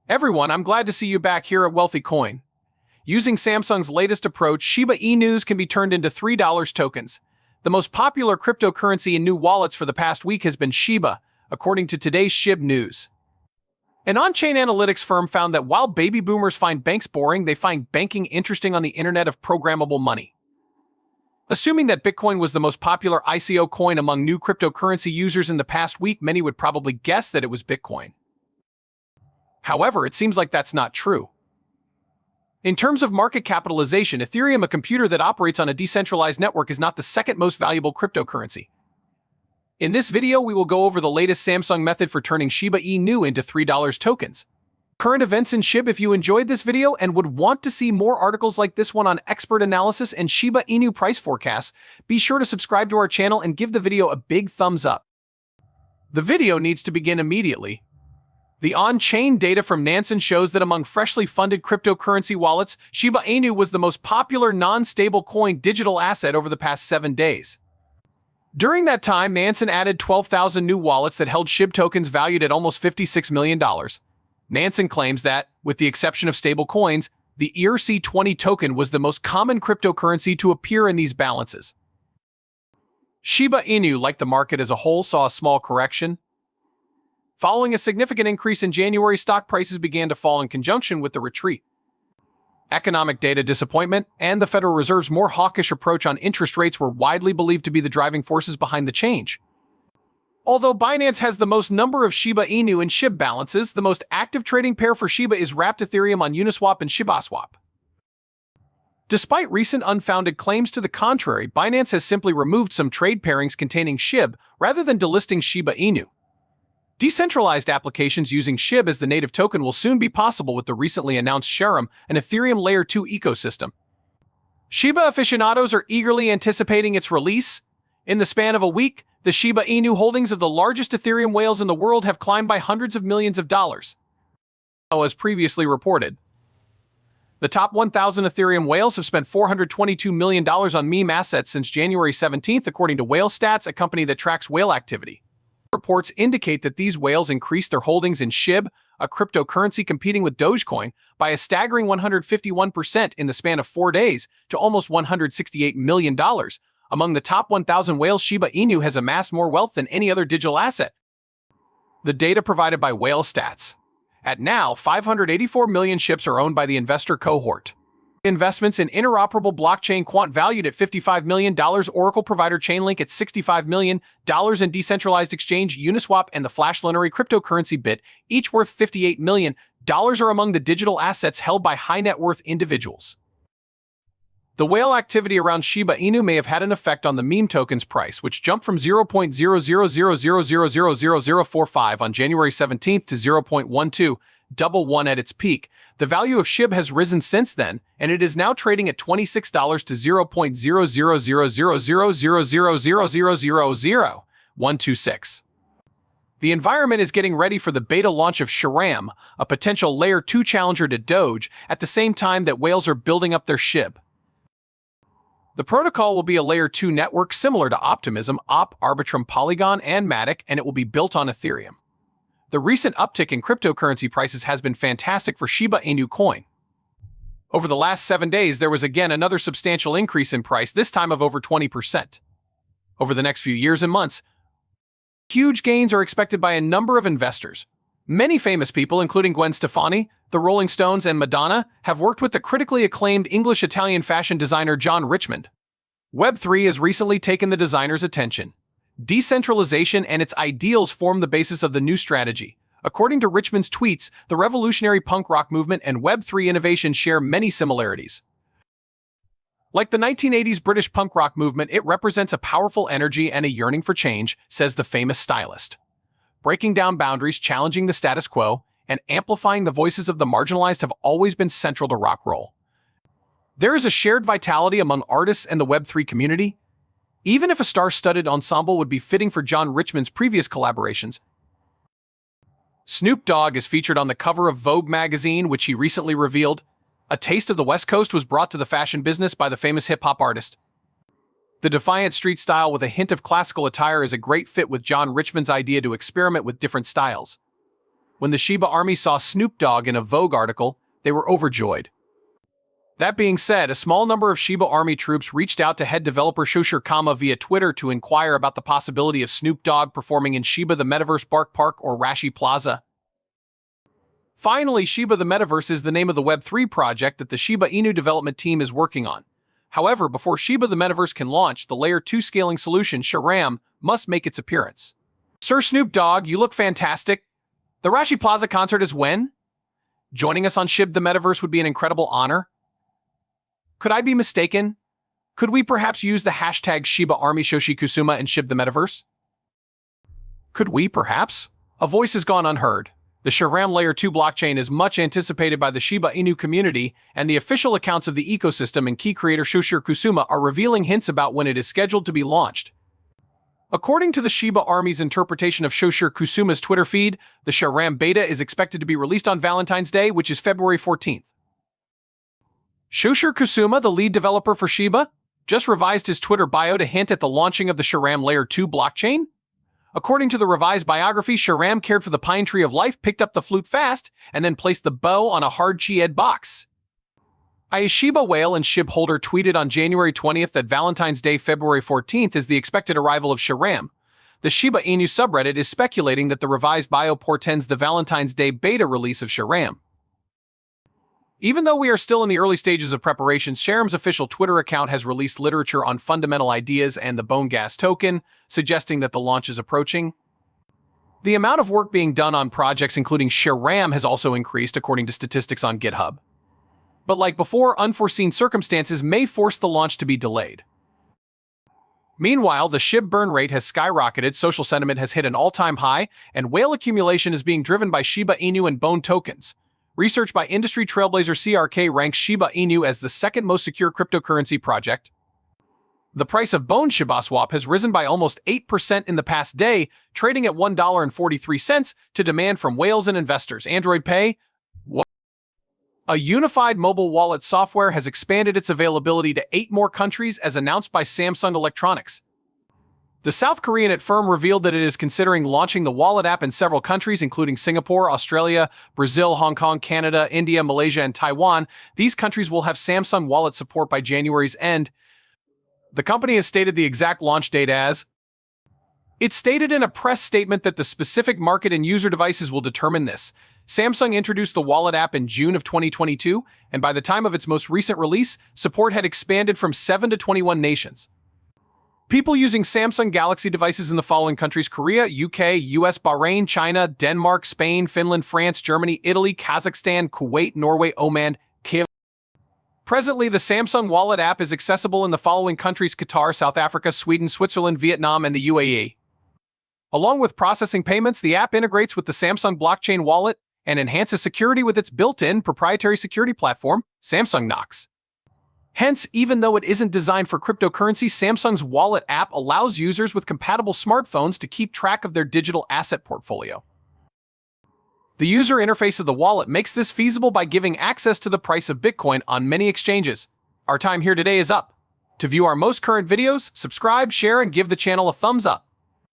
Everyone, I'm glad to see you back here at Wealthy Coin. Using Samsung's latest approach, Shiba Inu can be turned into $3 tokens. The most popular cryptocurrency in new wallets for the past week has been Shiba, according to today's SHIB News. An on-chain analytics firm found that while baby boomers find banks boring, they find banking interesting on the internet of programmable money. Assuming that Bitcoin was the most popular ICO coin among new cryptocurrency users in the past week, many would probably guess that it was Bitcoin. However, it seems like that's not true. In terms of market capitalization, Ethereum, a computer that operates on a decentralized network, is not the second most valuable cryptocurrency. In this video, we will go over the latest Samsung method for turning Shiba Inu into $3 tokens. Current events in SHIB. If you enjoyed this video and would want to see more articles like this one on expert analysis and Shiba Inu price forecasts, be sure to subscribe to our channel and give the video a big thumbs up. The video needs to begin immediately. The on-chain data from Nansen shows that among freshly funded cryptocurrency wallets, Shiba Inu was the most popular non-stable coin digital asset over the past 7 days. During that time, Nansen added 12,000 new wallets that held SHIB tokens valued at almost $56 million. Nansen claims that, with the exception of stable coins, the ERC20 token was the most common cryptocurrency to appear in these balances. Shiba Inu, like the market as a whole, saw a small correction. Following a significant increase in January, stock prices began to fall in conjunction with the retreat. Economic data disappointment and the Federal Reserve's more hawkish approach on interest rates were widely believed to be the driving forces behind the change. Although Binance has the most number of Shiba Inu and SHIB balances, the most active trading pair for Shiba is wrapped Ethereum on Uniswap and Shibaswap. Despite recent unfounded claims to the contrary, Binance has simply removed some trade pairings containing SHIB rather than delisting Shiba Inu. Decentralized applications using SHIB as the native token will soon be possible with the recently announced Shibarium, an Ethereum Layer 2 ecosystem. Shiba aficionados are eagerly anticipating its release. In the span of a week, the Shiba Inu holdings of the largest Ethereum whales in the world have climbed by hundreds of millions of dollars. As previously reported, the top 1,000 Ethereum whales have spent $422 million on meme assets since January 17th, according to Whale Stats, a company that tracks whale activity. Reports indicate that these whales increased their holdings in SHIB, a cryptocurrency competing with Dogecoin, by a staggering 151% in the span of 4 days to almost $168 million. Among the top 1,000 whales, Shiba Inu has amassed more wealth than any other digital asset. The data provided by Whale Stats. At now, 584 million SHIBs are owned by the investor cohort. Investments in interoperable blockchain quant valued at $55 million, Oracle provider Chainlink at $65 million, and decentralized exchange Uniswap and the flash loanery cryptocurrency Bit, each worth $58 million, are among the digital assets held by high-net-worth individuals. The whale activity around Shiba Inu may have had an effect on the meme token's price, which jumped from 0.0000000045 on January 17th to 0.1211 at its peak. The value of SHIB has risen since then, and it is now trading at $26 to 0.00000000000126. The environment is getting ready for the beta launch of Shibarium, a potential Layer 2 challenger to Doge, at the same time that whales are building up their SHIB. The protocol will be a Layer 2 network similar to Optimism, Arbitrum, Polygon, and Matic, and it will be built on Ethereum. The recent uptick in cryptocurrency prices has been fantastic for Shiba Inu coin. Over the last 7 days, there was again another substantial increase in price, this time of over 20%. Over the next few years and months, huge gains are expected by a number of investors. Many famous people, including Gwen Stefani, the Rolling Stones, and Madonna, have worked with the critically acclaimed English-Italian fashion designer John Richmond. Web3 has recently taken the designer's attention. Decentralization and its ideals form the basis of the new strategy. According to Richmond's tweets, the revolutionary punk rock movement and Web3 innovation share many similarities. Like the 1980s British punk rock movement, it represents a powerful energy and a yearning for change, says the famous stylist. Breaking down boundaries, challenging the status quo, and amplifying the voices of the marginalized have always been central to rock roll. There is a shared vitality among artists and the Web3 community. Even if a star-studded ensemble would be fitting for John Richmond's previous collaborations. Snoop Dogg is featured on the cover of Vogue magazine, which he recently revealed. A taste of the West Coast was brought to the fashion business by the famous hip-hop artist. The defiant street style with a hint of classical attire is a great fit with John Richmond's idea to experiment with different styles. When the Shiba Army saw Snoop Dogg in a Vogue article, they were overjoyed. That being said, a small number of Shiba Army troops reached out to head developer Shibarium via Twitter to inquire about the possibility of Snoop Dogg performing in Shiba the Metaverse Bark Park or Rashi Plaza. Finally, Shiba the Metaverse is the name of the Web3 project that the Shiba Inu development team is working on. However, before Shiba the Metaverse can launch, the Layer 2 scaling solution, Shibarium, must make its appearance. Sir Snoop Dogg, you look fantastic. The Rashi Plaza concert is when? Joining us on SHIB the Metaverse would be an incredible honor. Could I be mistaken? Could we perhaps use the hashtag Shiba Army Shoshi Kusuma and SHIB the Metaverse? Could we perhaps? A voice has gone unheard. The Shibarium Layer 2 blockchain is much anticipated by the Shiba Inu community, and the official accounts of the ecosystem and key creator Shoshi Kusuma are revealing hints about when it is scheduled to be launched. According to the Shiba Army's interpretation of Shoshi Kusuma's Twitter feed, the Shibarium beta is expected to be released on Valentine's Day, which is February 14th. Shoshi Kusuma, the lead developer for Shiba, just revised his Twitter bio to hint at the launching of the Shibarium Layer 2 blockchain. According to the revised biography, Shibarium cared for the pine tree of life, picked up the flute fast, and then placed the bow on a hard chi-ed box. A Shiba whale and SHIB holder tweeted on January 20th that Valentine's Day, February 14th, is the expected arrival of Shibarium. The Shiba Inu subreddit is speculating that the revised bio portends the Valentine's Day beta release of Shibarium. Even though we are still in the early stages of preparations, Shibarium's official Twitter account has released literature on fundamental ideas and the bone gas token, suggesting that the launch is approaching. The amount of work being done on projects including Shibarium has also increased, according to statistics on GitHub. But like before, unforeseen circumstances may force the launch to be delayed. Meanwhile, the SHIB burn rate has skyrocketed, social sentiment has hit an all-time high, and whale accumulation is being driven by Shiba Inu and Bone tokens. Research by industry trailblazer CRK ranks Shiba Inu as the second most secure cryptocurrency project. The price of Bone Shiba Swap has risen by almost 8% in the past day, trading at $1.43 to demand from whales and investors. Android Pay? What? A unified mobile wallet software has expanded its availability to 8 more countries as announced by Samsung Electronics. The South Korean firm revealed that it is considering launching the wallet app in several countries, including Singapore, Australia, Brazil, Hong Kong, Canada, India, Malaysia, and Taiwan. These countries will have Samsung Wallet support by January's end. The company has stated the exact launch date as. It stated in a press statement that the specific market and user devices will determine this. Samsung introduced the wallet app in June of 2022, and by the time of its most recent release, support had expanded from 7 to 21 nations. People using Samsung Galaxy devices in the following countries: Korea, UK, US, Bahrain, China, Denmark, Spain, Finland, France, Germany, Italy, Kazakhstan, Kuwait, Norway, Oman, Kiev. Presently, the Samsung Wallet app is accessible in the following countries: Qatar, South Africa, Sweden, Switzerland, Vietnam, and the UAE. Along with processing payments, the app integrates with the Samsung blockchain wallet and enhances security with its built-in proprietary security platform, Samsung Knox. Hence, even though it isn't designed for cryptocurrency, Samsung's wallet app allows users with compatible smartphones to keep track of their digital asset portfolio. The user interface of the wallet makes this feasible by giving access to the price of Bitcoin on many exchanges. Our time here today is up. To view our most current videos, subscribe, share, and give the channel a thumbs up.